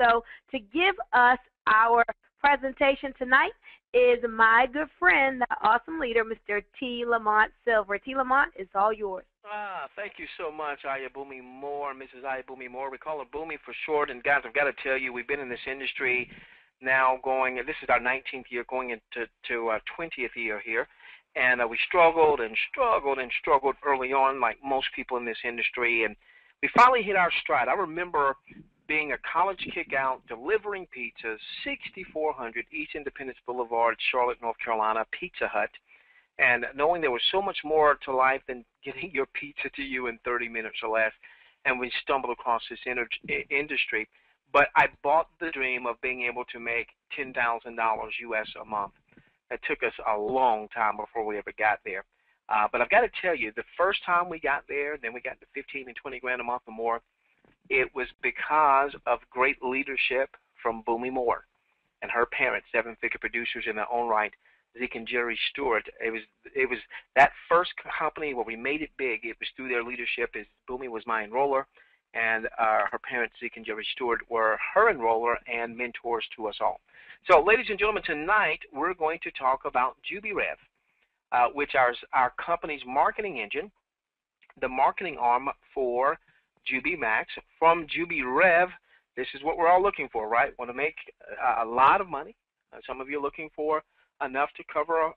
So to give us our presentation tonight is my good friend, the awesome leader, Mr. T. Lamont Silver. T. Lamont, it's all yours. Thank you so much, Ayabumi Moore, Mrs. Ayabumi Moore. We call her Boomy for short. And guys, I've got to tell you, we've been in this industry now this is our 19th year, going into 20th year here. And we struggled and struggled and struggled early on, like most people in this industry. And we finally hit our stride. I remember being a college kick-out, delivering pizzas, 6400 East Independence Boulevard, Charlotte, North Carolina, Pizza Hut, and knowing there was so much more to life than getting your pizza to you in 30 minutes or less. And we stumbled across this industry. But I bought the dream of being able to make $10,000 US a month. It took us a long time before we ever got there. But I've got to tell you, the first time we got there, then we got to 15 and 20 grand a month or more, it was because of great leadership from Boomy Moore and her parents, seven-figure producers in their own right, Zeke and Jerry Stewart. It was that first company where we made it big. It was through their leadership. Boomy was my enroller, and her parents, Zeke and Jerry Stewart, were her enroller and mentors to us all. So, ladies and gentlemen, tonight we're going to talk about JubiRev, which is our company's marketing engine, the marketing arm for JubiMax. From JubiRev, this is what we're all looking for, right? Want to make a lot of money. Some of you are looking for enough to cover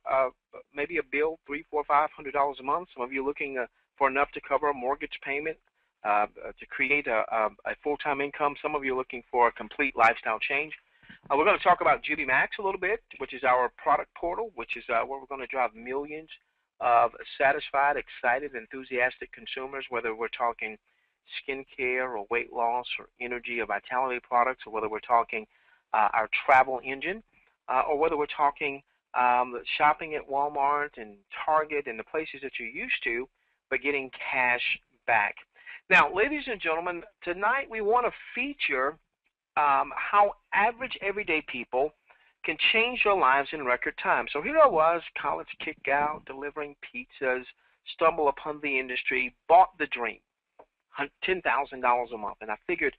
maybe a bill, $300, $400, $500 a month. Some of you are looking for enough to cover a mortgage payment, to create a full-time income. Some of you are looking for a complete lifestyle change. We're going to talk about JubiMax a little bit, which is our product portal, which is where we're going to drive millions of satisfied, excited, enthusiastic consumers, whether we're talking skincare or weight loss or energy or vitality products, or whether we're talking our travel engine, or whether we're talking shopping at Walmart and Target and the places that you're used to, but getting cash back. Now, ladies and gentlemen, tonight we want to feature how average everyday people can change their lives in record time. So here I was, college kick-out, delivering pizzas, stumble upon the industry, bought the dream, $10,000 a month. And I figured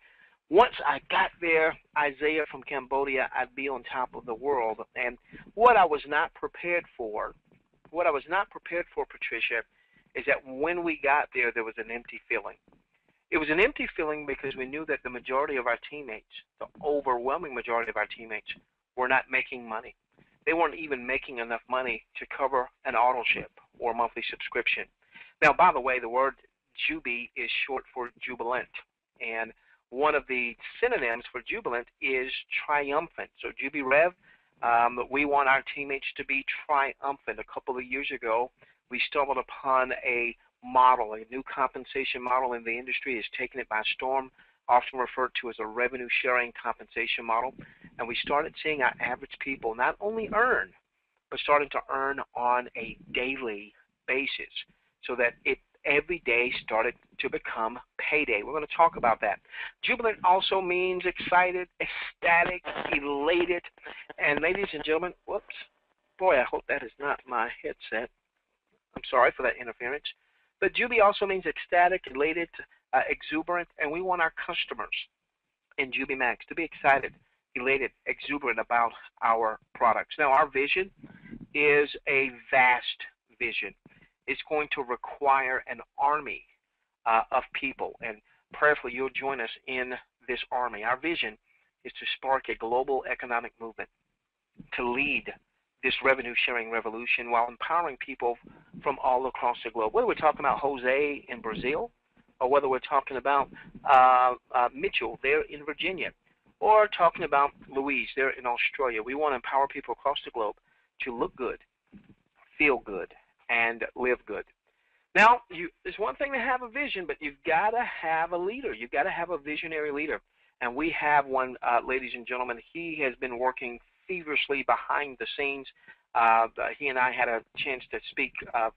once I got there, Isaiah from Cambodia, I'd be on top of the world. And what I was not prepared for, Patricia, is that when we got there, there was an empty feeling. It was an empty feeling because we knew that the majority of our teammates, the overwhelming majority of our teammates, were not making money. They weren't even making enough money to cover an auto ship or a monthly subscription. Now, by the way, the word Jubi is short for jubilant, and one of the synonyms for jubilant is triumphant. So JubiRev, we want our teammates to be triumphant. A couple of years ago, we stumbled upon a model, a new compensation model in the industry. Has taken it by storm, often referred to as a revenue sharing compensation model. And we started seeing our average people not only earn, but starting to earn on a daily basis, so that every day started to become payday. We're going to talk about that. Jubilant also means excited, ecstatic, elated. And ladies and gentlemen, whoops, boy, I hope that is not my headset. I'm sorry for that interference. But Jubi also means ecstatic, elated, exuberant, and we want our customers in JubiMax to be excited, elated, exuberant about our products. Now, our vision is a vast vision. It's going to require an army of people, and prayerfully you'll join us in this army. Our vision is to spark a global economic movement, to lead this revenue-sharing revolution while empowering people from all across the globe. Whether we're talking about Jose in Brazil, or whether we're talking about Mitchell there in Virginia, or talking about Louise there in Australia, we want to empower people across the globe to look good, feel good, and live good. Now, it's one thing to have a vision, but you've got to have a leader. You've got to have a visionary leader. And we have one, ladies and gentlemen. He has been working feverishly behind the scenes. He and I had a chance to speak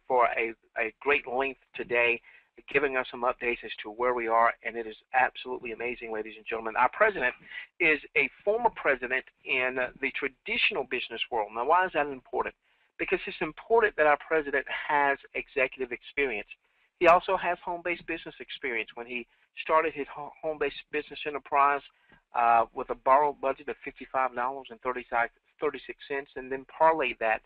for a great length today, giving us some updates as to where we are, and it is absolutely amazing, ladies and gentlemen. Our president is a former president in the traditional business world. Now, why is that important? Because it's important that our president has executive experience. He also has home-based business experience. When he started his home-based business enterprise with a borrowed budget of $55.36, and then parlay that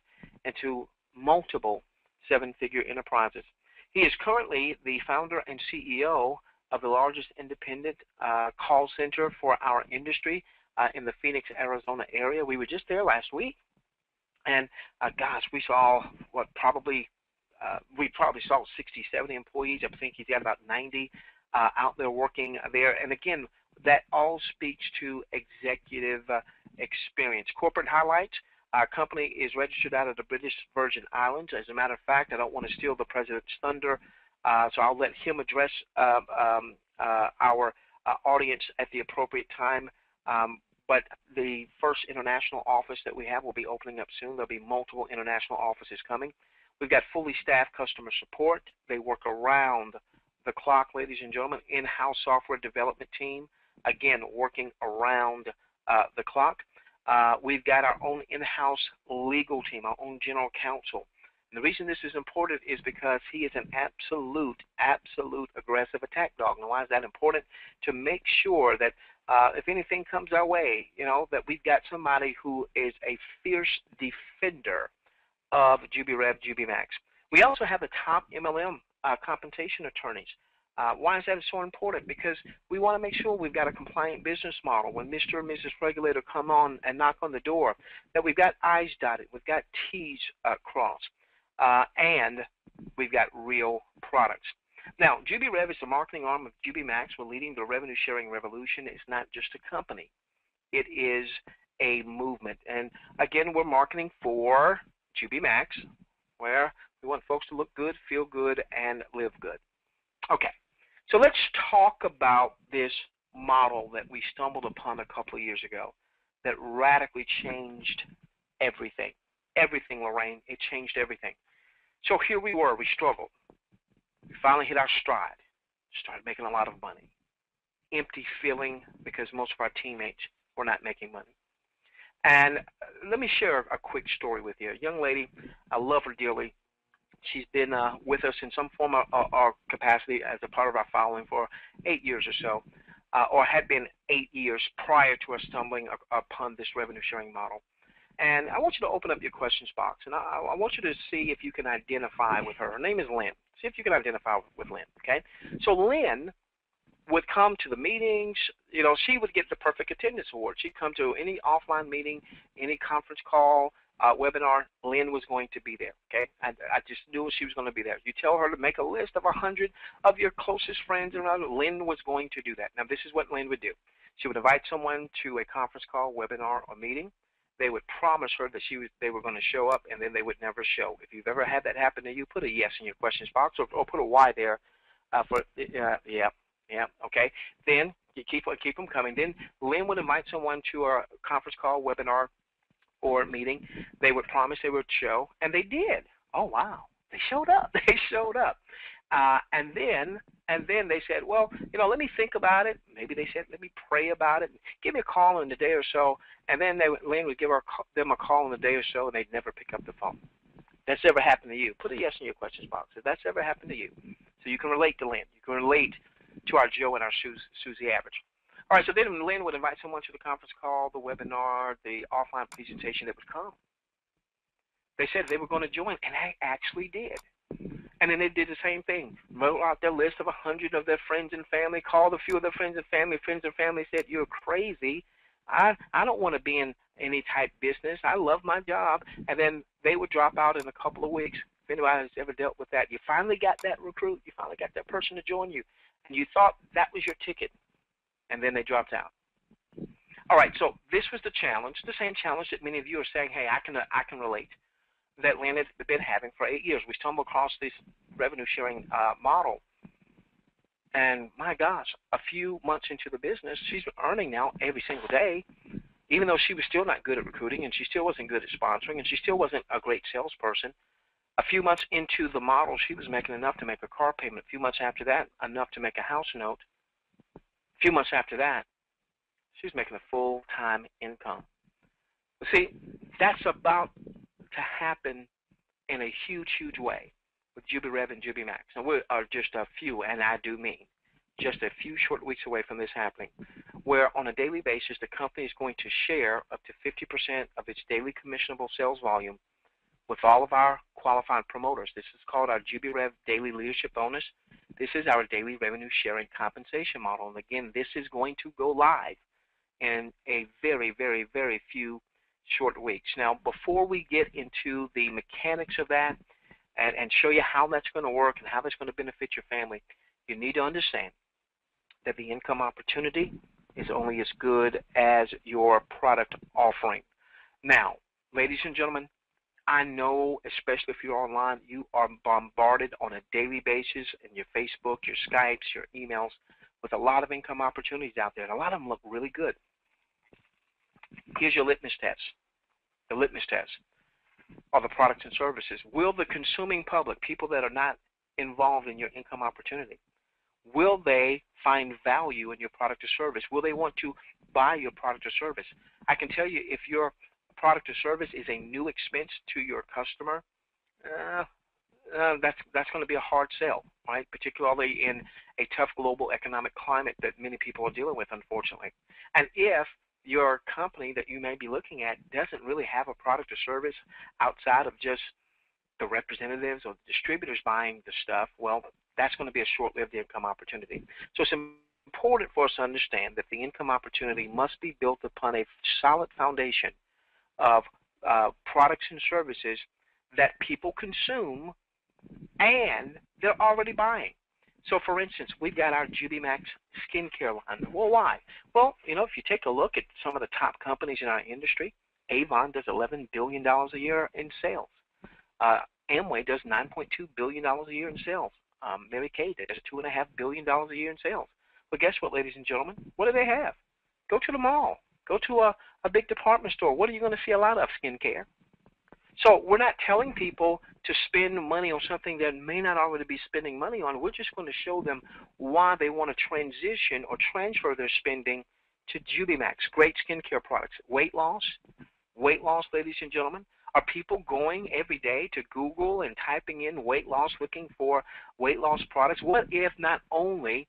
into multiple seven-figure enterprises. He is currently the founder and CEO of the largest independent call center for our industry in the Phoenix, Arizona area. We were just there last week, and gosh, we saw we probably saw 60, 70 employees. I think he's got about 90 out there working there. And again, that all speaks to executive experience. Corporate highlights. Our company is registered out of the British Virgin Islands. As a matter of fact, I don't want to steal the president's thunder, so I'll let him address our audience at the appropriate time. But the first international office that we have will be opening up soon. There'll be multiple international offices coming. We've got fully staffed customer support. They work around the clock, ladies and gentlemen. In-house software development team, again, working around the clock. We've got our own in-house legal team, our own general counsel. And the reason this is important is because he is an absolute aggressive attack dog. Now, why is that important? To make sure that if anything comes our way, that we've got somebody who is a fierce defender of JubiRev, Jubi Max. We also have the top MLM compensation attorneys. Why is that so important? Because we want to make sure we've got a compliant business model. When Mr. and Mrs. Regulator come on and knock on the door, that we've got I's dotted, we've got T's crossed, and we've got real products. Now, JubiRev is the marketing arm of JubiMax. We're leading the revenue sharing revolution. It's not just a company. It is a movement. And again, we're marketing for JubiMax, where we want folks to look good, feel good, and live good. Okay, so let's talk about this model that we stumbled upon a couple of years ago that radically changed everything. Everything, Lorraine. It changed everything. So here we were. We struggled. We finally hit our stride. Started making a lot of money. Empty feeling because most of our teammates were not making money. And let me share a quick story with you. A young lady, I love her dearly. She's been with us in some form or capacity as a part of our following for 8 years or so, or had been 8 years prior to us stumbling upon this revenue sharing model. And I want you to open up your questions box, and I want you to see if you can identify with her. Her name is Lynn. See if you can identify with Lynn, okay? So Lynn would come to the meetings. She would get the perfect attendance award. She'd come to any offline meeting, any conference call, webinar. Lynn was going to be there, okay? I just knew she was going to be there. You tell her to make a list of 100 of your closest friends around. Lynn was going to do that. Now, this is what Lynn would do. She would invite someone to a conference call, webinar, or meeting. They would promise her that they were going to show up, and then they would never show. If you've ever had that happen to you, put a yes in your questions box, or put a Y there for yeah, okay. Then you keep them coming. Then Lynn would invite someone to a conference call, webinar, or meeting. They would promise they would show, and they did. Oh, wow. They showed up. They showed up. And then they said, well, let me think about it. Maybe they said, let me pray about it. Give me a call in a day or so. And then Lynn would give them a call in a day or so, and they'd never pick up the phone. That's ever happened to you? Put a yes in your questions box if that's ever happened to you. So you can relate to Lynn. You can relate to our Joe and our Susie average. All right, so then Lynn would invite someone to the conference call, the webinar, the offline presentation that would come. They said they were going to join, and they actually did. And then they did the same thing. Wrote out their list of 100 of their friends and family, called a few of their friends and family. Friends and family said, you're crazy. I don't want to be in any type business. I love my job. And then they would drop out in a couple of weeks. If anybody has ever dealt with that, you finally got that recruit. You finally got that person to join you. And you thought that was your ticket. And then they dropped out. All right, so this was the challenge, the same challenge that many of you are saying, hey, I can relate, that Lynn has been having for 8 years. We stumbled across this revenue sharing model. And my gosh, a few months into the business, she's earning now every single day, even though she was still not good at recruiting, and she still wasn't good at sponsoring, and she still wasn't a great salesperson. A few months into the model, she was making enough to make a car payment. A few months after that, enough to make a house note. A few months after that, she was making a full-time income. See, that's about to happen in a huge, huge way with JubiRev and Jubi Max. And we are just a few, and I do mean just a few short weeks away from this happening. where on a daily basis the company is going to share up to 50% of its daily commissionable sales volume with all of our qualified promoters. This is called our Jubi Rev Daily Leadership Bonus. This is our daily revenue sharing compensation model. And again, this is going to go live in a very, very, very few short weeks. Now, before we get into the mechanics of that and show you how that's going to work and how that's going to benefit your family, you need to understand that the income opportunity is only as good as your product offering. Now, ladies and gentlemen, I know, especially if you're online, you are bombarded on a daily basis in your Facebook, your Skypes, your emails with a lot of income opportunities out there, and a lot of them look really good. Here's your litmus test. The litmus test are the products and services. Will the consuming public, people that are not involved in your income opportunity, will they find value in your product or service? Will they want to buy your product or service? I can tell you, if your product or service is a new expense to your customer, that's going to be a hard sell, right? Particularly in a tough global economic climate that many people are dealing with, unfortunately. And if your company that you may be looking at doesn't really have a product or service outside of just the representatives or the distributors buying the stuff, well, that's going to be a short-lived income opportunity. So it's important for us to understand that the income opportunity must be built upon a solid foundation of products and services that people consume and they're already buying. So, for instance, we've got our JubiMax skincare line. Well, why? Well, you know, if you take a look at some of the top companies in our industry, Avon does $11 billion a year in sales. Amway does $9.2 billion a year in sales. Mary Kay does $2.5 billion a year in sales. But guess what, ladies and gentlemen? What do they have? Go to the mall. Go to a big department store. What are you going to see a lot of? Skincare. So we're not telling people to spend money on something that may not already be spending money on. We're just going to show them why they want to transition or transfer their spending to JubiMax. Great skincare products. Weight loss, ladies and gentlemen. Are people going every day to Google and typing in weight loss, looking for weight loss products? What if not only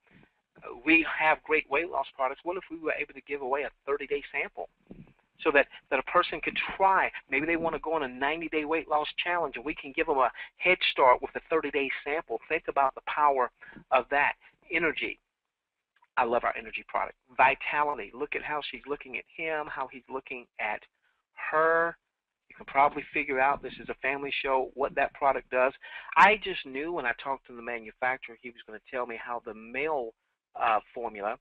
we have great weight loss products, what if we were able to give away a 30-day sample so that a person could try? Maybe they want to go on a 90-day weight loss challenge, and we can give them a head start with a 30-day sample. Think about the power of that. Energy. I love our energy product. Vitality. Look at how she's looking at him, how he's looking at her. You can probably figure out, this is a family show, what that product does. I just knew when I talked to the manufacturer, he was going to tell me how the male formula,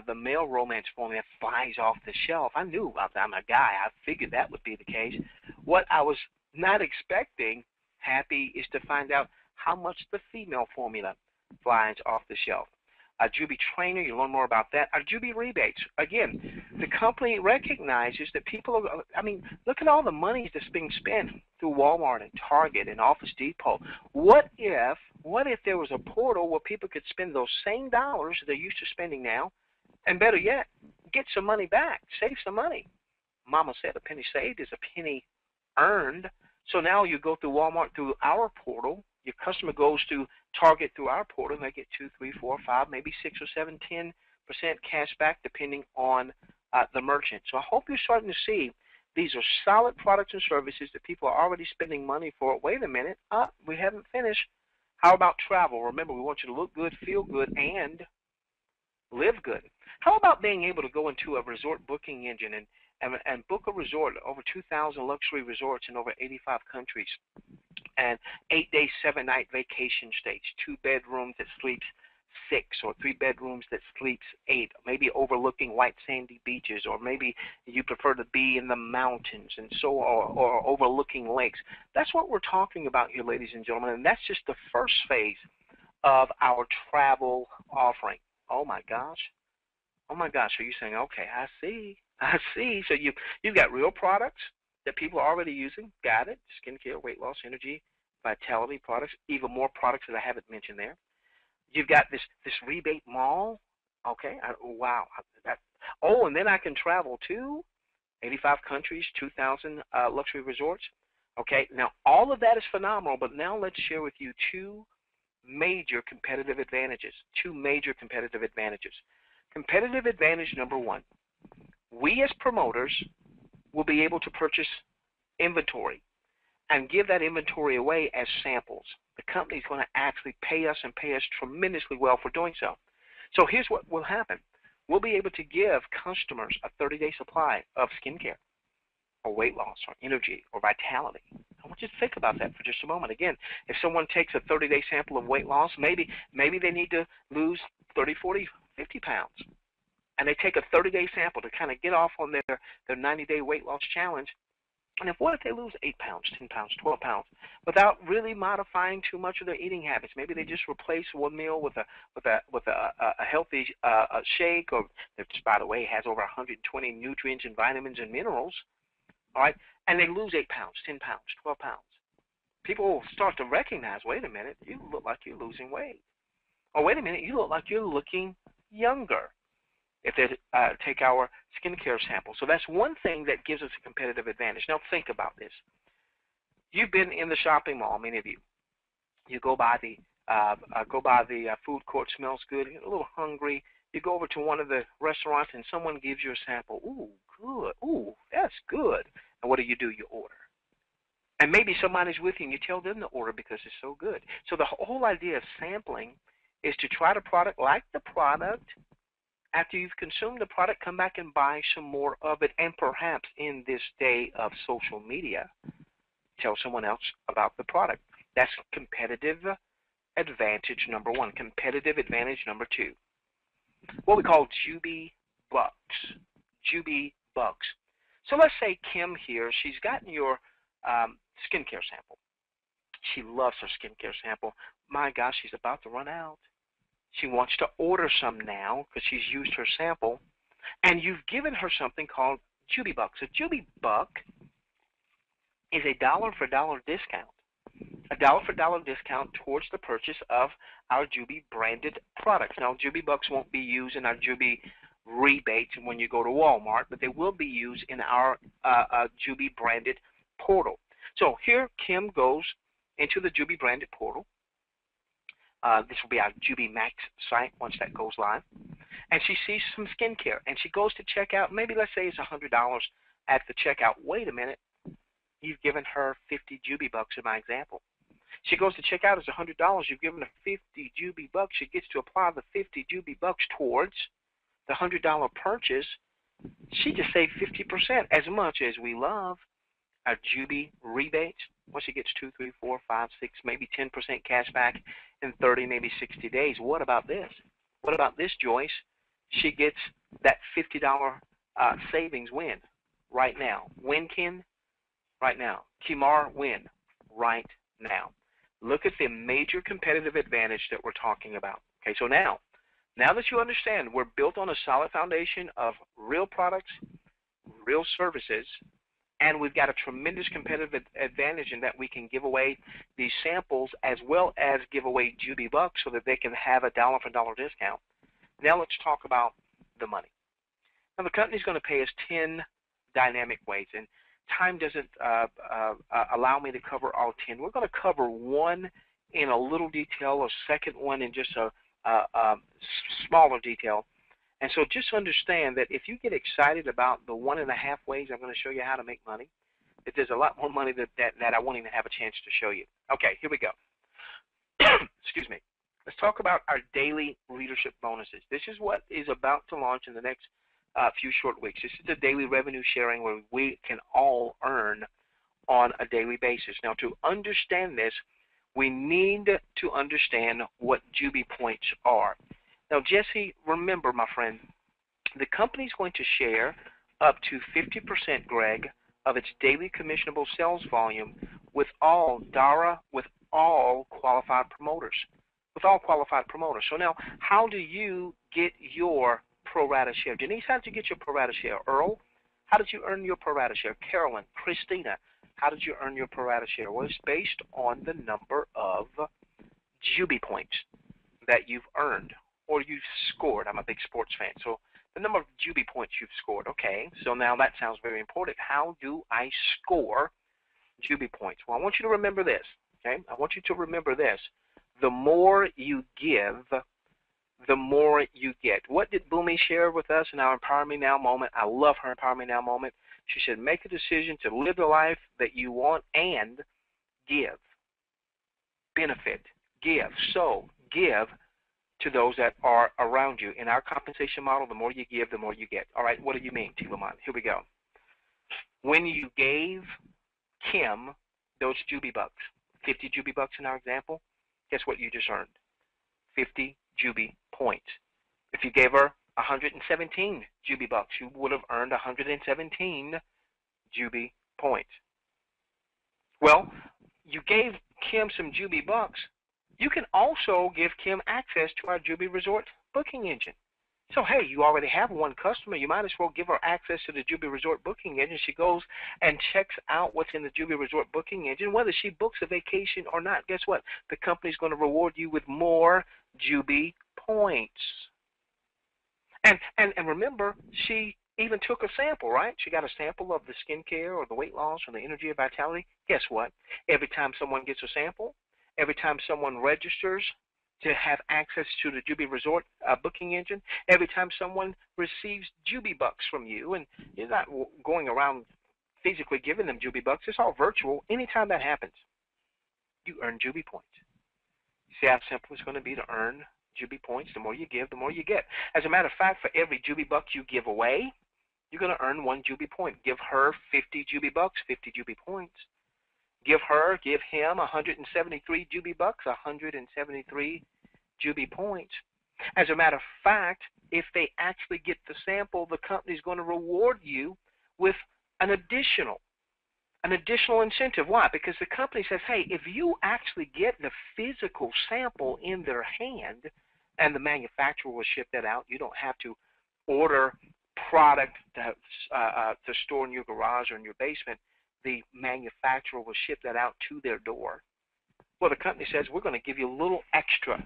the male romance formula, flies off the shelf. I knew about that. I'm a guy. I figured that would be the case. What I was not expecting, Happy, is to find out how much the female formula flies off the shelf. Jubi Trainer, you learn more about that. Our Jubi Rebates, again, the company recognizes that people are, I mean, look at all the money that's being spent through Walmart and Target and Office Depot. What if there was a portal where people could spend those same dollars they're used to spending now, and better yet, get some money back, save some money? Mama said a penny saved is a penny earned. So now you go through Walmart through our portal. Your customer goes to Target through our portal, and they get 2, 3, 4, 5, maybe 6 or 7, 10% cash back depending on the merchant. So I hope you're starting to see these are solid products and services that people are already spending money for. Wait a minute, we haven't finished. How about travel? Remember, we want you to look good, feel good, and live good. How about being able to go into a resort booking engine and book a resort, over 2,000 luxury resorts in over 85 countries, and 8-day, 7-night vacation stays, 2 bedrooms that sleeps 6, or 3 bedrooms that sleeps 8, maybe overlooking white sandy beaches, or maybe you prefer to be in the mountains and so, or overlooking lakes. That's what we're talking about here, ladies and gentlemen, and that's just the first phase of our travel offering. Oh my gosh. Oh my gosh. So you're saying, okay, I see. So you've got real products that people are already using. Got it. Skincare, weight loss, energy, vitality products, even more products that I haven't mentioned there. You've got this rebate mall. Okay. Wow. And then I can travel to 85 countries, 2,000 luxury resorts. Okay. Now, all of that is phenomenal, but now let's share with you two major competitive advantages. Competitive advantage number one. We as promoters will be able to purchase inventory and give that inventory away as samples. The company is going to actually pay us and pay us tremendously well for doing so. So here's what will happen. We'll be able to give customers a 30-day supply of skincare or weight loss or energy or vitality. I want you to think about that for just a moment. Again, if someone takes a 30-day sample of weight loss, maybe they need to lose 30, 40, 50 pounds. And they take a 30-day sample to kind of get off on their 90-day weight loss challenge. And what if they lose 8 pounds, 10 pounds, 12 pounds without really modifying too much of their eating habits? Maybe they just replace one meal with a healthy shake, or which, by the way, has over 120 nutrients and vitamins and minerals. All right, and they lose 8 pounds, 10 pounds, 12 pounds. People will start to recognize, wait a minute, you look like you're losing weight. Or wait a minute, you look like you're looking younger if they take our skincare sample. So that's one thing that gives us a competitive advantage. Now think about this. You've been in the shopping mall, many of you. You go by the food court, smells good, you're a little hungry. You go over to one of the restaurants and someone gives you a sample. Ooh, good. Ooh, that's good. And what do? You order. And maybe somebody's with you and you tell them to order because it's so good. So the whole idea of sampling is to try the product, like the product. After you've consumed the product, come back and buy some more of it. And perhaps in this day of social media, tell someone else about the product. That's competitive advantage number one. Competitive advantage number two. What we call Jubi Bucks. Jubi Bucks. So let's say Kim here, she's gotten your skincare sample. She loves her skincare sample. My gosh, she's about to run out. She wants to order some now because she's used her sample. And you've given her something called Jubi Bucks. A Jubi Buck is a dollar-for-dollar discount. A dollar-for-dollar discount towards the purchase of our Jubi branded products. Now, Jubi Bucks won't be used in our Jubi rebates when you go to Walmart, but they will be used in our Jubi branded portal. So here Kim goes into the Jubi branded portal. This will be our Jubi Max site once that goes live. And she sees some skincare, and she goes to check out. Maybe let's say it's $100 at the checkout. Wait a minute. You've given her 50 Jubi Bucks in my example. She goes to check out, it's $100. You've given her 50 Jubi Bucks. She gets to apply the 50 Jubi Bucks towards the $100 purchase. She just saved 50%. As much as we love our Jubi rebates, once she gets 2, 3, 4, 5, 6, maybe 10% cash back in 30, maybe 60 days. What about this? What about this, Joyce? She gets that $50 savings win right now. When, Ken? Right now. Kimar, win right now. Look at the major competitive advantage that we're talking about. Okay, so now that you understand we're built on a solid foundation of real products, real services, and we've got a tremendous competitive advantage in that we can give away these samples as well as give away Jubi Bucks so that they can have a dollar-for-dollar discount. Now let's talk about the money. Now the company's going to pay us 10 dynamic ways, and time doesn't allow me to cover all 10. We're going to cover one in a little detail, a second one in just a smaller detail. And so just understand that if you get excited about the 1.5 ways I'm going to show you how to make money, that there's a lot more money that I won't even have a chance to show you. Okay, here we go. Excuse me. Let's talk about our daily leadership bonuses. This is what is about to launch in the next few short weeks. This is the daily revenue sharing where we can all earn on a daily basis. Now, to understand this, we need to understand what Jubi points are. Now, Jesse, remember, my friend, the company is going to share up to 50%, Greg, of its daily commissionable sales volume with all DARA, with all qualified promoters. With all qualified promoters. So now, how do you get your pro rata share? Denise, how did you get your pro rata share? Earl, how did you earn your pro rata share? Carolyn, Christina, how did you earn your pro rata share? Well, it's based on the number of Jubi points that you've earned or you've scored. I'm a big sports fan, so the number of Jubi points you've scored. Okay, so now that sounds very important. How do I score Jubi points? Well, I want you to remember this. Okay, I want you to remember this. The more you give, the more you get. What did Boomy share with us in our Empower Me Now moment? I love her Empower Me Now moment. She said, make a decision to live the life that you want and give. Benefit, give. So give to those that are around you. In our compensation model, the more you give, the more you get. All right, what do you mean, T. Lamont? Here we go. When you gave Kim those Jubi bucks, 50 Jubi bucks in our example, guess what you just earned? 50 Jubi points. If you gave her 117 Jubi bucks, you would have earned 117 Jubi points. Well, you gave Kim some Jubi bucks. You can also give Kim access to our Jubi Resort booking engine. So, hey, you already have one customer. You might as well give her access to the Jubi Resort booking engine. She goes and checks out what's in the Jubi Resort booking engine. Whether she books a vacation or not, guess what? The company's going to reward you with more Jubi points. And remember, she even took a sample, right? She got a sample of the skincare or the weight loss or the energy or vitality. Guess what? Every time someone gets a sample, every time someone registers to have access to the Jubi Resort booking engine, every time someone receives Jubi bucks from you, and you're not going around physically giving them Jubi bucks, it's all virtual. Anytime that happens, you earn Jubi points. See how simple it's going to be to earn Jubi points? The more you give, the more you get. As a matter of fact, for every Jubi buck you give away, you're going to earn 1 Jubi point. Give her 50 Jubi bucks, 50 Jubi points. Give him 173 Jubi bucks, 173 Jubi points. As a matter of fact, if they actually get the sample, the company's going to reward you with an additional incentive. Why? Because the company says, hey, if you actually get the physical sample in their hand, and the manufacturer will ship that out, you don't have to order product to store in your garage or in your basement. The manufacturer will ship that out to their door. Well, the company says, we're going to give you a little extra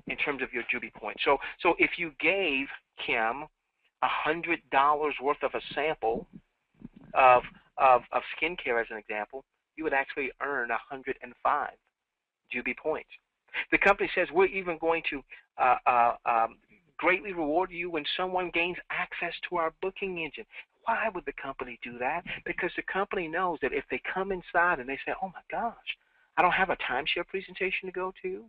in terms of your Jubi points. So if you gave Kim $100 worth of a sample of skincare, as an example, you would actually earn 105 Jubi points. The company says, we're even going to greatly reward you when someone gains access to our booking engine. Why would the company do that? Because the company knows that if they come inside and they say, oh my gosh, I don't have a timeshare presentation to go to.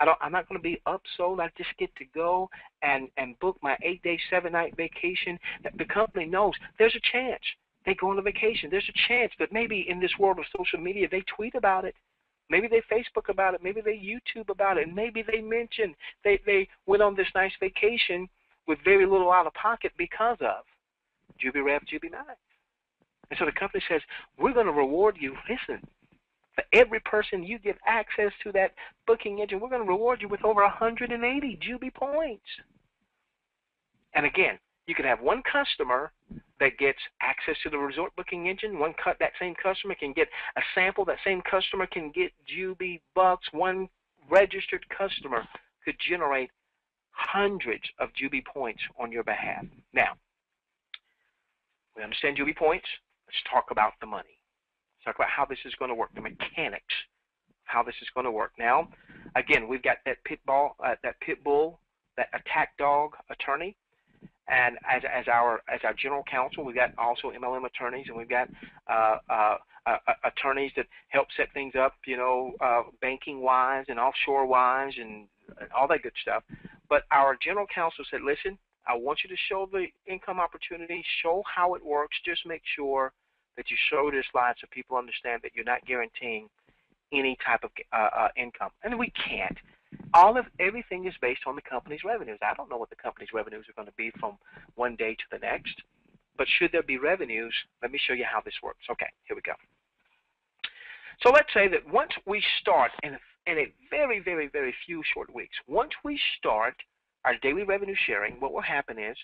I'm not going to be upsold. I just get to go and book my 8-day, 7-night vacation. The company knows there's a chance they go on a vacation. There's a chance that maybe in this world of social media they tweet about it. Maybe they Facebook about it. Maybe they YouTube about it. And maybe they mention they went on this nice vacation with very little out of pocket because of JubiRev, Jubi Max. And so the company says, we're going to reward you. Listen, for every person you give access to that booking engine, we're going to reward you with over 180 Jubi points. And again, you could have one customer that gets access to the resort booking engine. That same customer can get a sample. That same customer can get Jubi bucks. One registered customer could generate hundreds of Jubi points on your behalf. Now, we understand Jubi points. Let's talk about the money. Let's talk about how this is going to work, the mechanics of how this is going to work. Now, again, we've got that pit bull, that attack dog attorney, and as our general counsel, we've got also MLM attorneys, and we've got attorneys that help set things up, banking wise and offshore wise and all that good stuff. But our general counsel said, listen, I want you to show the income opportunity, show how it works. Just make sure that you show this slide so people understand that you're not guaranteeing any type of income. And we can't. Everything is based on the company's revenues. I don't know what the company's revenues are going to be from one day to the next. But should there be revenues, let me show you how this works. Okay, here we go. So let's say that once we start in a very, very, very few short weeks, once we start our daily revenue sharing, what will happen is,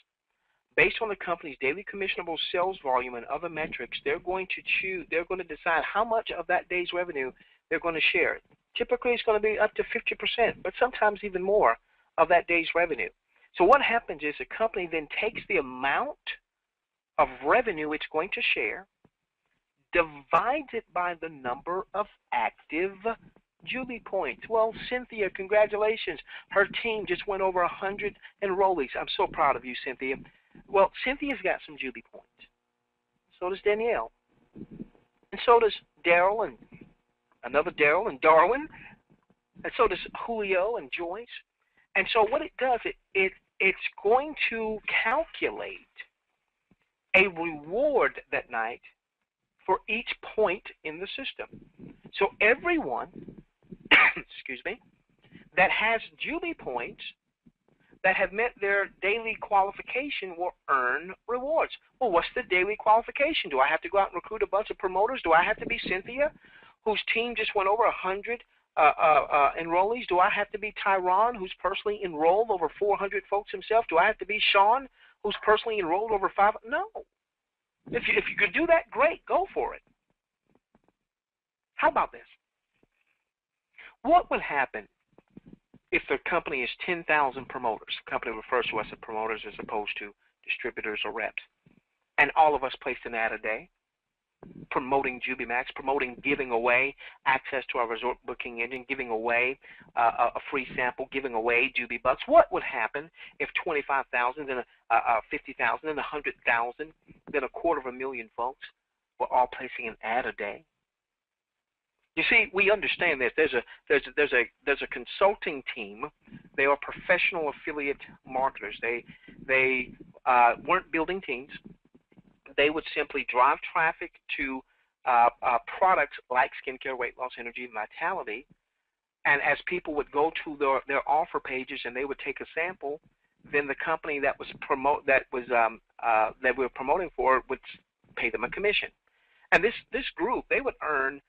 based on the company's daily commissionable sales volume and other metrics, they're going to decide how much of that day's revenue they're going to share. Typically, it's going to be up to 50%, but sometimes even more of that day's revenue. So what happens is the company then takes the amount of revenue it's going to share, divides it by the number of active Jubi points. Well, Cynthia, congratulations. Her team just went over 100 enrollees. I'm so proud of you, Cynthia. Well, Cynthia's got some Jubi points. So does Danielle. And so does Daryl and another Daryl and Darwin. And so does Julio and Joyce. And so what it does, it's going to calculate a reward that night for each point in the system. So everyone, excuse me, that has Jubi points that have met their daily qualification will earn rewards. Well, what's the daily qualification? Do I have to go out and recruit a bunch of promoters? Do I have to be Cynthia, whose team just went over 100 enrollees? Do I have to be Tyron, who's personally enrolled over 400 folks himself? Do I have to be Sean, who's personally enrolled over 500? No. If you could do that, great, go for it. How about this? What would happen if the company is 10,000 promoters? The company refers to us as promoters as opposed to distributors or reps. And all of us placed an ad a day, promoting JubiMax, promoting giving away access to our resort booking engine, giving away a free sample, giving away Jubi Bucks. What would happen if 25,000, then 50,000, then 100,000, then 250,000 folks were all placing an ad a day? You see, we understand this. There's a consulting team. They are professional affiliate marketers. They weren't building teams. They would simply drive traffic to products like skincare, weight loss, energy, and vitality. And as people would go to their offer pages and they would take a sample, then the company that we were promoting for would pay them a commission. And this group, they would earn.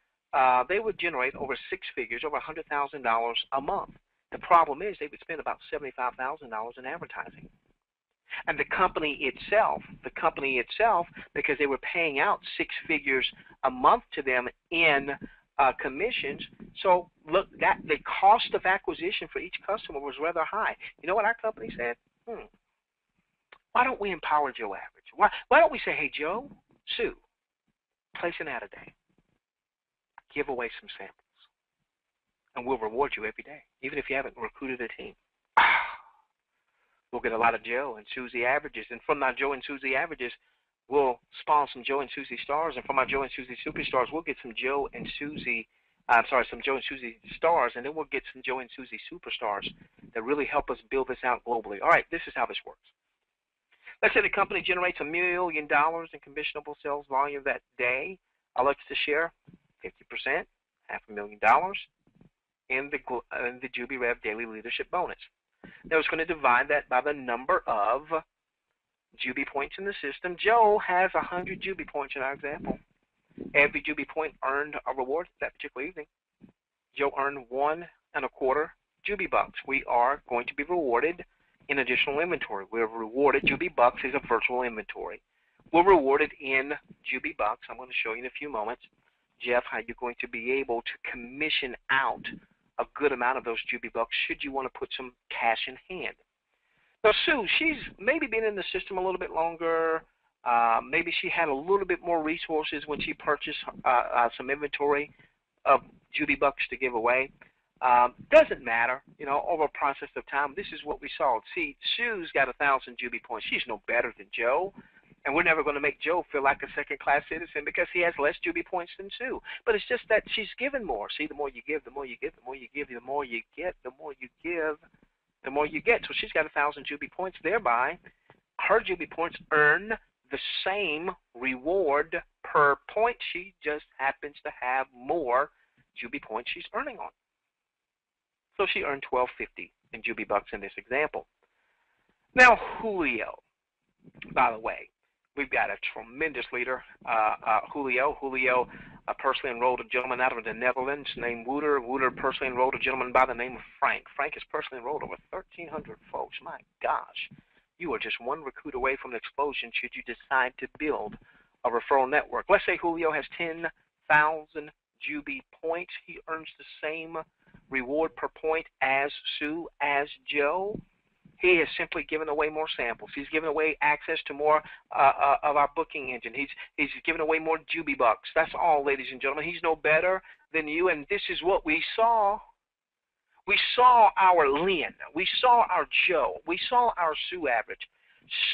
They would generate over 6 figures, over $100,000 a month. The problem is they would spend about $75,000 in advertising. And the company itself, because they were paying out 6 figures a month to them in commissions, so look, that the cost of acquisition for each customer was rather high. You know what our company said? Why don't we empower Joe Average? Why don't we say, hey, Joe, Sue, place an ad a day. Give away some samples, and we'll reward you every day, even if you haven't recruited a team. We'll get a lot of Joe and Susie averages, and from our Joe and Susie averages, we'll spawn some Joe and Susie stars, and from our Joe and Susie superstars, we'll get some Joe and Susie stars, and then we'll get some Joe and Susie superstars that really help us build this out globally. All right, this is how this works. Let's say the company generates $1 million in commissionable sales volume that day. I'd like to share 50%, $500,000 in the Jubi Rev Daily Leadership Bonus. Now it's going to divide that by the number of Jubi points in the system. Joe has 100 Jubi points in our example. Every Jubi point earned a reward that particular evening. Joe earned 1.25 Jubi Bucks. We are going to be rewarded in additional inventory. We're rewarded. Jubi Bucks is a virtual inventory. We're rewarded in Jubi Bucks. I'm going to show you in a few moments, Jeff, how you're going to be able to commission out a good amount of those Jubi Bucks should you want to put some cash in hand. Now, Sue, she's maybe been in the system a little bit longer. Maybe she had a little bit more resources when she purchased some inventory of Jubi Bucks to give away. Doesn't matter, you know, over a process of time. This is what we saw. See, Sue's got 1,000 Jubi points. She's no better than Joe. And we're never going to make Joe feel like a second-class citizen because he has less Jubi points than Sue. But it's just that she's given more. See, the more you give, the more you get, the more you give, the more you get, the more you give, the more you get. So she's got 1,000 Jubi points. Thereby, her Jubi points earn the same reward per point. She just happens to have more Jubi points she's earning on. So she earned $1,250 in Jubi Bucks in this example. Now, Julio, by the way, we've got a tremendous leader, Julio. Julio personally enrolled a gentleman out of the Netherlands named Wouter. Wouter personally enrolled a gentleman by the name of Frank. Frank has personally enrolled over 1,300 folks. My gosh, you are just one recruit away from an explosion should you decide to build a referral network. Let's say Julio has 10,000 Jubi points. He earns the same reward per point as Sue, as Joe. He has simply given away more samples. He's given away access to more of our booking engine. He's given away more Jubi Bucks. That's all, ladies and gentlemen. He's no better than you, and this is what we saw. We saw our Lynn. We saw our Joe. We saw our Sue average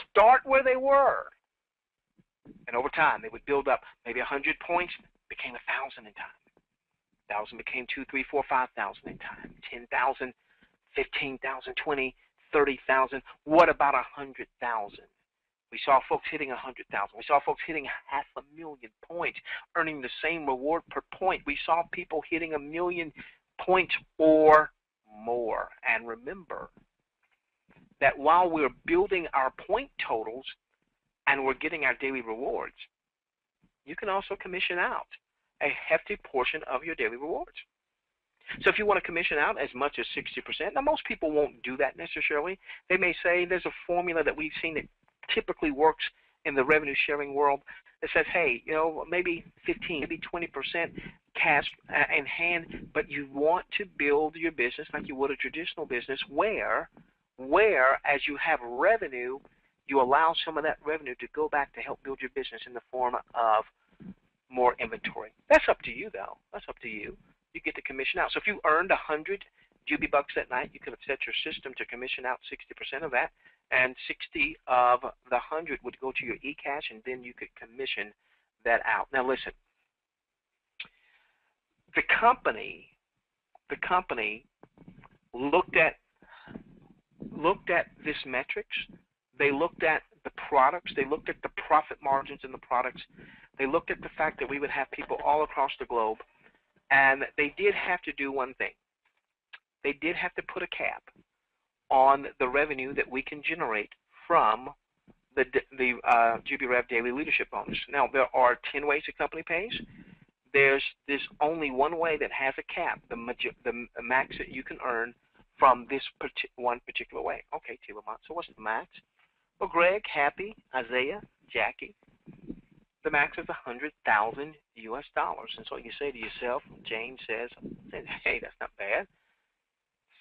start where they were. And over time, they would build up maybe 100 points, became 1,000 in time. 1,000 became 2, 3, 4, 5,000 in time. 10,000, 15,000, 20, 30,000. What about 100,000? We saw folks hitting 100,000. We saw folks hitting 500,000 points, earning the same reward per point. We saw people hitting 1 million points or more. And remember that while we're building our point totals and we're getting our daily rewards, you can also commission out a hefty portion of your daily rewards. So if you want to commission out as much as 60%, now most people won't do that necessarily. They may say there's a formula that we've seen that typically works in the revenue sharing world that says, hey, you know, maybe 15, maybe 20% cash in hand, but you want to build your business like you would a traditional business where as you have revenue, you allow some of that revenue to go back to help build your business in the form of more inventory. That's up to you, though. That's up to you. You get to commission out. So if you earned 100 Jubi Bucks that night, you could have set your system to commission out 60% of that, and 60 of the 100 would go to your eCash, and then you could commission that out. Now listen, the company looked at this metrics. They looked at the products. They looked at the profit margins in the products. They looked at the fact that we would have people all across the globe, and they did have to do one thing. They did have to put a cap on the revenue that we can generate from the JubiRev Daily Leadership Bonus. Now, there are 10 ways the company pays. There's only one way that has a cap, the max that you can earn from this one particular way. Okay, T. Lamont, so what's the max? Well, Greg, Happy, Isaiah, Jackie, the max is $100,000 US. And so you say to yourself, James says, hey, that's not bad.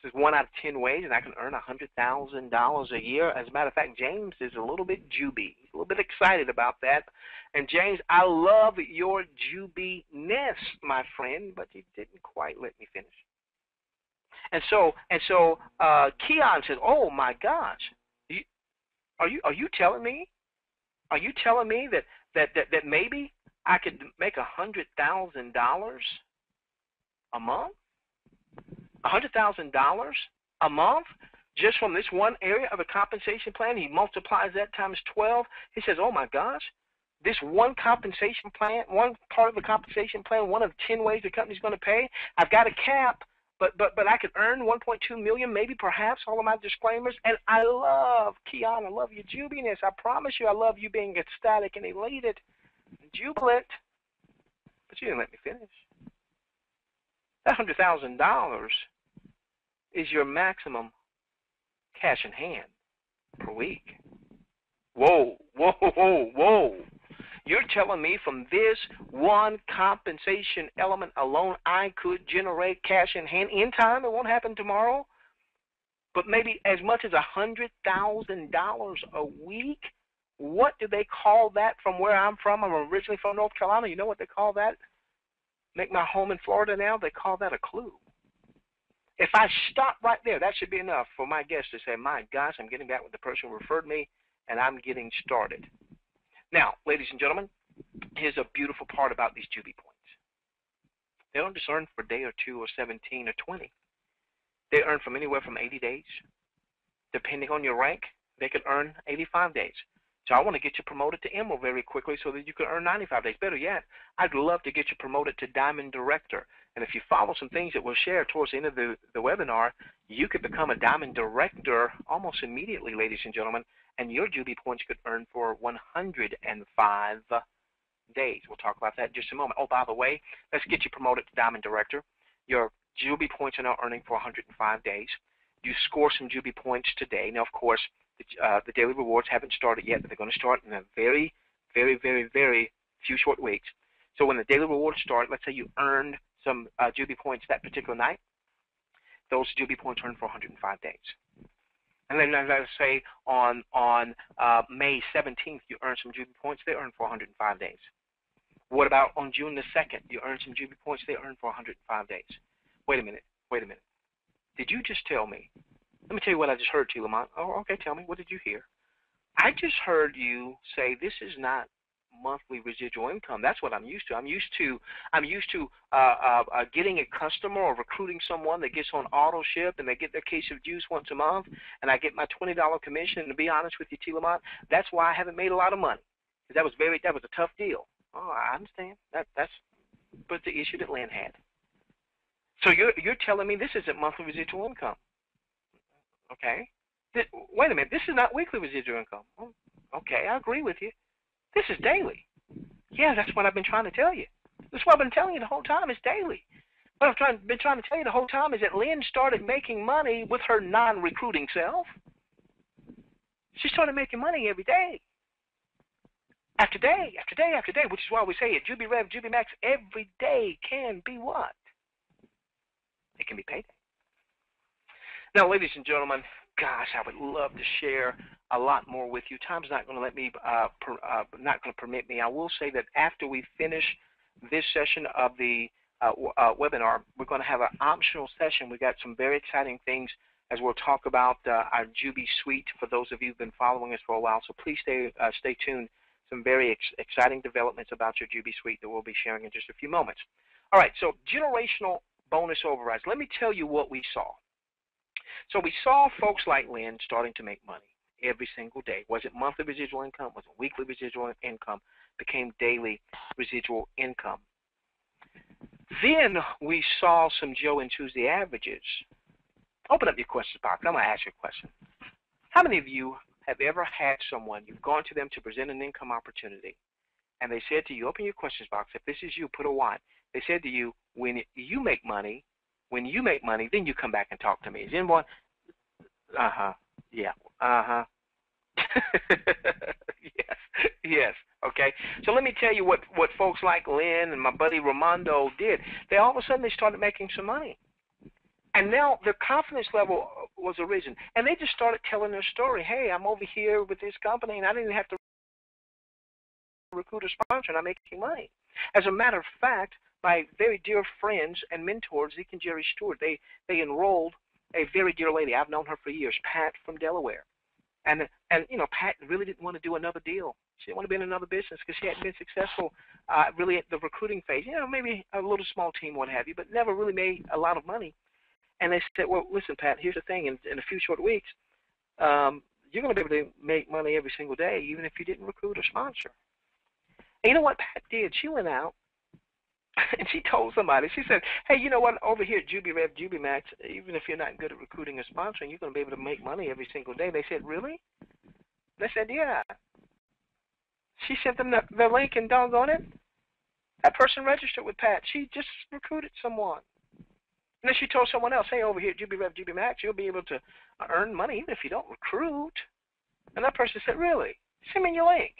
This is 1 out of 10 ways, and I can earn $100,000 a year. As a matter of fact, James is a little bit Jubi, a little bit excited about that. And James, I love your Jubi-ness, my friend, but you didn't quite let me finish. And so Keon says, "Oh my gosh, are you telling me? Are you telling me that maybe I could make $100,000 a month? $100,000 a month just from this one area of a compensation plan?" He multiplies that times 12. He says, "Oh my gosh, this one compensation plan, one part of the compensation plan, one of 10 ways the company's going to pay. I've got a cap, but I could earn 1.2 million, maybe, perhaps." All of my disclaimers, and I love Keon. I love your Jubiness. I promise you, I love you being ecstatic and elated, and jubilant. But you didn't let me finish. That $100,000 is your maximum cash in hand per week. Whoa, whoa, whoa, whoa. You're telling me from this one compensation element alone, I could generate cash in hand in time? It won't happen tomorrow. But maybe as much as $100,000 a week? What do they call that from where I'm from? I'm originally from North Carolina. You know what they call that? Make my home in Florida now? They call that a clue. If I stop right there, that should be enough for my guest to say, my gosh, I'm getting back with the person who referred me, and I'm getting started. Now, ladies and gentlemen, here's a beautiful part about these Jubi points. They don't just earn for a day or 2 or 17 or 20. They earn from anywhere from 80 days. Depending on your rank, they could earn 85 days. So I want to get you promoted to Emerald very quickly so that you can earn 95 days. Better yet, I'd love to get you promoted to Diamond Director. And if you follow some things that we'll share towards the end of the webinar, you could become a Diamond Director almost immediately, ladies and gentlemen, and your Jubi points could earn for 105 days. We'll talk about that in just a moment. Oh, by the way, let's get you promoted to Diamond Director. Your Jubi points are now earning for 105 days. You score some Jubi points today. Now, of course, the daily rewards haven't started yet, but they're going to start in a very, very, very, very few short weeks. So when the daily rewards start, let's say you earned some Jubi points that particular night, those Jubi points earn for 105 days. And then let's say on May 17th you earn some Jubi points, they earn for 105 days. What about on June the 2nd? You earn some Jubi points, they earn for 105 days. Wait a minute. Did you just tell me? Let me tell you what I just heard, T. Lamont. Oh, okay, tell me. What did you hear? I just heard you say this is not monthly residual income. That's what I'm used to. I'm used to getting a customer or recruiting someone that gets on auto ship and they get their case of juice once a month, and I get my $20 commission. And to be honest with you, T. Lamont, that's why I haven't made a lot of money. That was a tough deal. Oh, I understand. That's the issue that Lynn had. So you're telling me this isn't monthly residual income? Okay. Wait a minute. This is not weekly residual income. Oh, okay, I agree with you. This is daily. Yeah, that's what I've been trying to tell you. That's what I've been telling you the whole time. It's daily. What I've been trying to tell you the whole time is that Lynn started making money with her non-recruiting self. She started making money every day. After day, after day, after day, which is why we say it, Jubi Rev, Jubi Max, every day can be what? It can be payday. Now, ladies and gentlemen, gosh, I would love to share a lot more with you. Time's not going to let me, not going to permit me. I will say that after we finish this session of the webinar, we're going to have an optional session. We've got some very exciting things as we'll talk about our Jubi suite for those of you who've been following us for a while. So please stay tuned. Some very exciting developments about your Jubi suite that we'll be sharing in just a few moments. All right, so generational bonus overrides. Let me tell you what we saw. So we saw folks like Lynn starting to make money every single day. Was it monthly residual income? Was it weekly residual income? Became daily residual income. Then we saw some Joe and Tuesday averages. Open up your questions box. I'm going to ask you a question. How many of you have ever had someone, you've gone to them to present an income opportunity, and they said to you, open your questions box. If this is you, put a 1. They said to you, when you make money, then you come back and talk to me. Is anyone? Yeah. Yes. Okay. So let me tell you what folks like Lynn and my buddy Ramondo did. They all of a sudden they started making some money. And now their confidence level was arisen. And they just started telling their story. Hey, I'm over here with this company, and I didn't have to recruit a sponsor, and I'm making money. As a matter of fact, my very dear friends and mentors, Zeke and Jerry Stewart, they enrolled a very dear lady. I've known her for years, Pat from Delaware. And you know, Pat really didn't want to do another deal. She didn't want to be in another business because she hadn't been successful really at the recruiting phase. You know, maybe a little small team, what have you, but never really made a lot of money. And they said, well, listen, Pat, here's the thing. In a few short weeks, you're going to be able to make money every single day, even if you didn't recruit a sponsor. And you know what Pat did? She went out and she told somebody. She said, hey, you know what? Over here at JubiRev, JubiMax, even if you're not good at recruiting and sponsoring, you're going to be able to make money every single day. They said, really? They said, yeah. She sent them the link, and doggone it, that person registered with Pat. She just recruited someone. And then she told someone else, hey, over here at JubiRev, JubiMax, you'll be able to earn money even if you don't recruit. And that person said, really? Send me your link.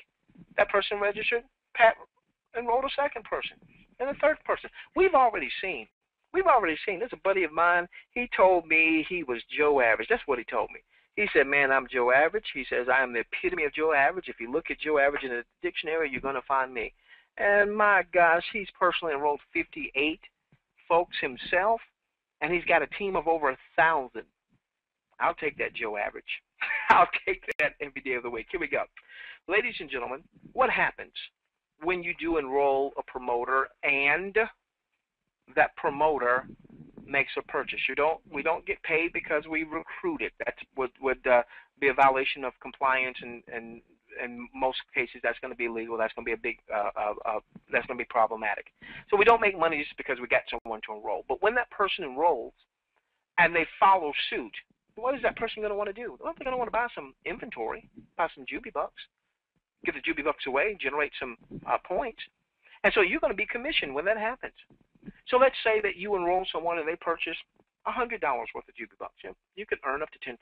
That person registered. Pat enrolled a second person and a third person. We've already seen. There's a buddy of mine. He told me he was Joe Average. That's what he told me. He said, man, I'm Joe Average. He says, I am the epitome of Joe Average. If you look at Joe Average in the dictionary, you're going to find me. And my gosh, he's personally enrolled 58 folks himself. And he's got a team of over 1,000. I'll take that, Joe Average. I'll take that every day of the week. Here we go. Ladies and gentlemen, what happens when you do enroll a promoter and that promoter makes a purchase? We don't get paid because we recruited. That would be a violation of compliance, and in most cases that's going to be illegal. That's going to be a big that's going to be problematic. So we don't make money just because we got someone to enroll. But when that person enrolls and they follow suit, what is that person going to want to do? Well, they're going to want to buy some inventory, buy some Jubi bucks, give the Jubi bucks away, generate some points. And so you're going to be commissioned when that happens. So let's say that you enroll someone and they purchase $100 worth of Jubi bucks. You can earn up to 10%.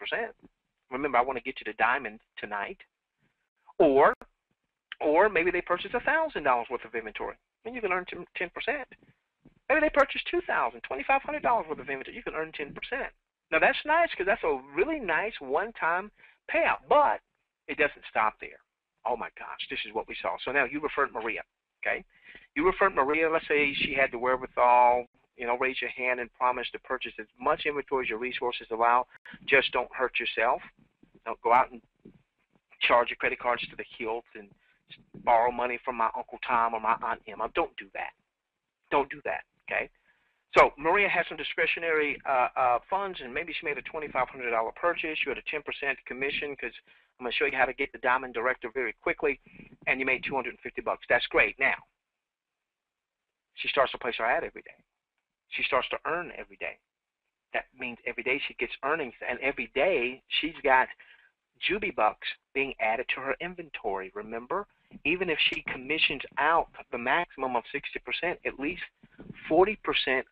Remember, I want to get you to diamond tonight. Or maybe they purchase $1,000 worth of inventory, and you can earn 10%. Maybe they purchase $2,000, $2,500 worth of inventory. You can earn 10%. Now, that's nice because that's a really nice one-time payout, but it doesn't stop there. Oh, my gosh, this is what we saw. So now you referred Maria, okay? You referred Maria. Let's say she had the wherewithal, raise your hand and promise to purchase as much inventory as your resources allow. Just don't hurt yourself. Don't go out and charge your credit cards to the hilt and borrow money from my Uncle Tom or my Aunt Emma. Don't do that. Don't do that, okay? So Maria has some discretionary funds, and maybe she made a $2,500 purchase. You had a 10% commission because I'm going to show you how to get the Diamond Director very quickly, and you made $250. That's great. Now, she starts to place her ad every day. She starts to earn every day. That means every day she gets earnings, and every day she's got Jubi Bucks being added to her inventory. Remember, even if she commissions out the maximum of 60%, at least 40%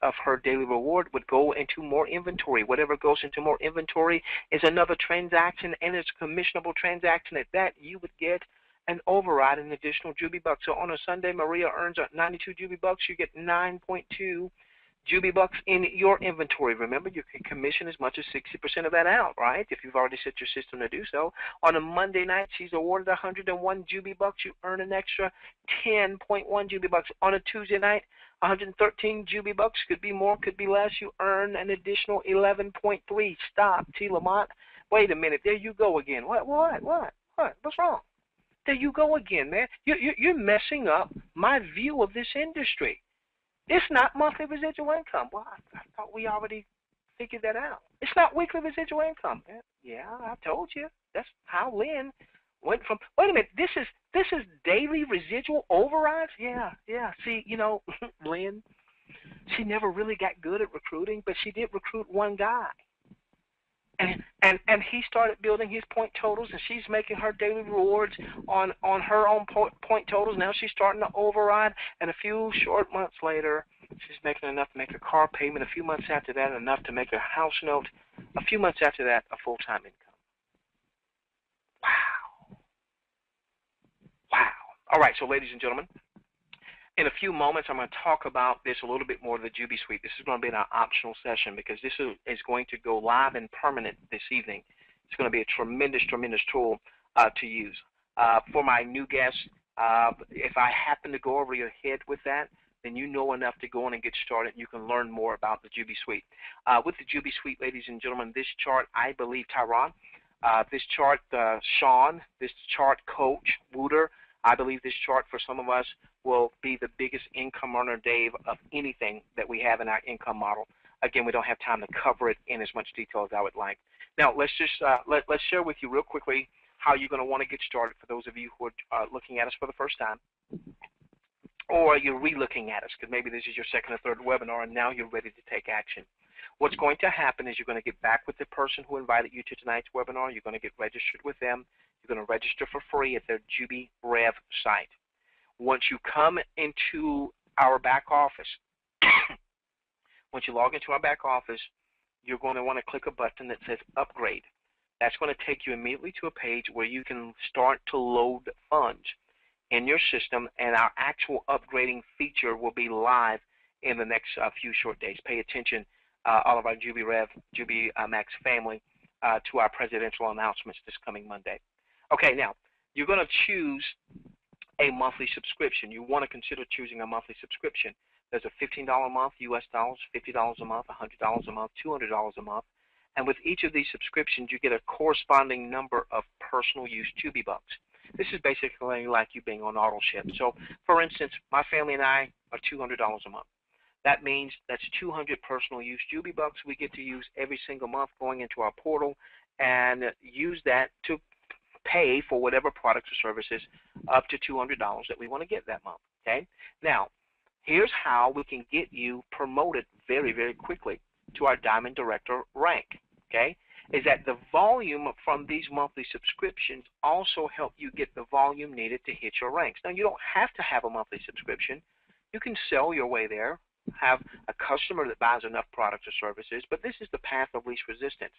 of her daily reward would go into more inventory. Whatever goes into more inventory is another transaction, and it's a commissionable transaction. At that, you would get an override, an additional Jubi Bucks. So on a Sunday, Maria earns 92 Jubi Bucks. You get 9.2 Jubi Bucks in your inventory. Remember, you can commission as much as 60% of that out, right? If you've already set your system to do so. On a Monday night, she's awarded 101 Jubi Bucks. You earn an extra 10.1 Jubi Bucks. On a Tuesday night, 113 Jubi Bucks. Could be more, could be less. You earn an additional 11.3. Stop, T. Lamont. Wait a minute. There you go again. What? What's wrong? There you go again, man. You're messing up my view of this industry. It's not monthly residual income. Well, I thought we already figured that out. It's not weekly residual income. Yeah, I told you. That's how Lynn went from. Wait a minute. This is daily residual overrides. Yeah. See, Lynn, she never really got good at recruiting, but she did recruit one guy. And he started building his point totals, and she's making her daily rewards on her own point totals. Now she's starting to override, and a few short months later, she's making enough to make a car payment. A few months after that, enough to make a house note. A few months after that, a full-time income. Wow. All right, so ladies and gentlemen, in a few moments, I'm going to talk about this a little bit more, the Jubi Suite. This is going to be an optional session because this is going to go live and permanent this evening. It's going to be a tremendous, tremendous tool to use. For my new guests, if I happen to go over your head with that, then you know enough to go on and get started. You can learn more about the Jubi Suite. With the Jubi Suite, ladies and gentlemen, this chart, I believe, Tyron, this chart, Sean, this chart, Coach, Wooter, I believe this chart for some of us will be the biggest income earner, Dave, of anything that we have in our income model. Again, we don't have time to cover it in as much detail as I would like. Now, let's just let's share with you real quickly how you're going to want to get started for those of you who are looking at us for the first time, or you're re-looking at us because maybe this is your second or third webinar and now you're ready to take action. What's going to happen is you're going to get back with the person who invited you to tonight's webinar. You're going to get registered with them. You're going to register for free at their JubiRev site. Once you come into our back office, once you log into our back office, you're going to want to click a button that says Upgrade. That's going to take you immediately to a page where you can start to load funds in your system, and our actual upgrading feature will be live in the next few short days. Pay attention, all of our JubiRev, Jubi Max family, to our presidential announcements this coming Monday. Okay, now, you're going to choose a monthly subscription. You want to consider choosing a monthly subscription. There's a $15 a month US dollars, $50 a month, $100 a month, $200 a month. And with each of these subscriptions, you get a corresponding number of personal use Jubi Bucks. This is basically like you being on auto ship. So, for instance, my family and I are $200 a month. That means that's 200 personal use Jubi Bucks we get to use every single month going into our portal and use that to pay for whatever products or services up to $200 that we want to get that month, okay? Now, here's how we can get you promoted very, very quickly to our Diamond Director rank, okay? Is that the volume from these monthly subscriptions also help you get the volume needed to hit your ranks. Now, you don't have to have a monthly subscription. You can sell your way there, have a customer that buys enough products or services, but this is the path of least resistance.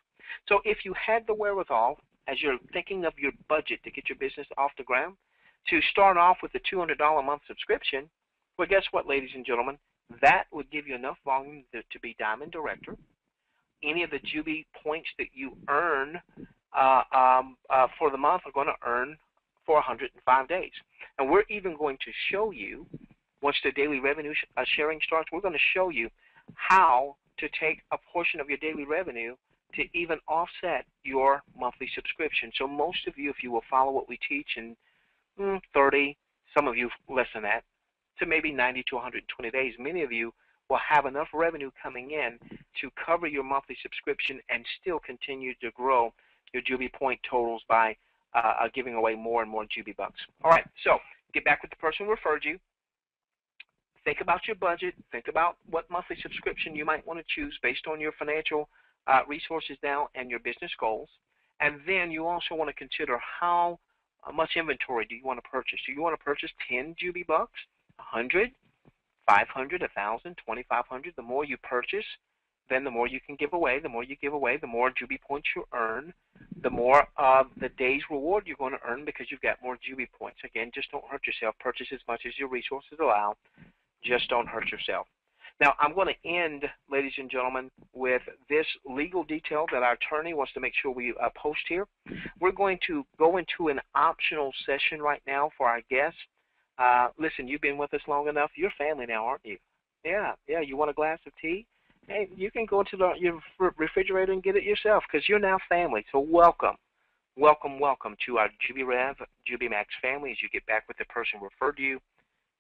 So if you had the wherewithal, as you're thinking of your budget to get your business off the ground, to start off with a $200 a month subscription, well, guess what, ladies and gentlemen? That would give you enough volume to be Diamond Director, Any of the Jubi points that you earn for the month are going to earn for 105 days. And we're even going to show you, once the daily revenue sharing starts, we're going to show you how to take a portion of your daily revenue to even offset your monthly subscription. So most of you, if you will follow what we teach in 30, some of you less than that, to maybe 90 to 120 days, many of you will have enough revenue coming in to cover your monthly subscription and still continue to grow your Jubi point totals by giving away more and more Jubi bucks. All right, so get back with the person who referred you. Think about your budget. Think about what monthly subscription you might want to choose based on your financial resources now and your business goals. And then you also want to consider how much inventory do you want to purchase. Do you want to purchase 10 Jubi bucks, 100, 500, 1,000, 2,500? The more you purchase, then the more you can give away. The more you give away, the more Jubi points you earn, the more of the day's reward you're going to earn because you've got more Jubi points. Again, just don't hurt yourself. Purchase as much as your resources allow. Just don't hurt yourself. Now, I'm going to end, ladies and gentlemen, with this legal detail that our attorney wants to make sure we post here. We're going to go into an optional session right now for our guests. Listen, you've been with us long enough. You're family now, aren't you? Yeah. You want a glass of tea? Hey, you can go to your refrigerator and get it yourself because you're now family. So welcome to our JubiRev, Jubi Max family as you get back with the person who referred to you.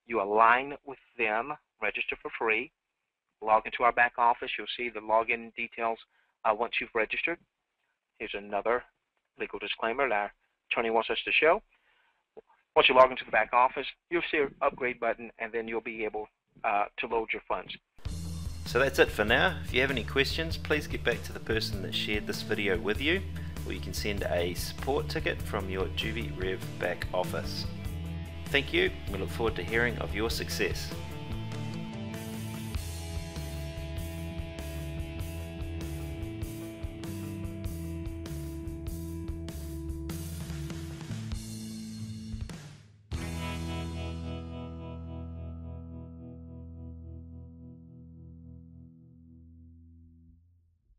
You align with them, register for free, log into our back office. You'll see the login details once you've registered. Here's another legal disclaimer that our attorney wants us to show. Once you log into the back office, you'll see an upgrade button, and then you'll be able to load your funds. So that's it for now. If you have any questions, please get back to the person that shared this video with you, or you can send a support ticket from your JubiRev back office. Thank you. We look forward to hearing of your success.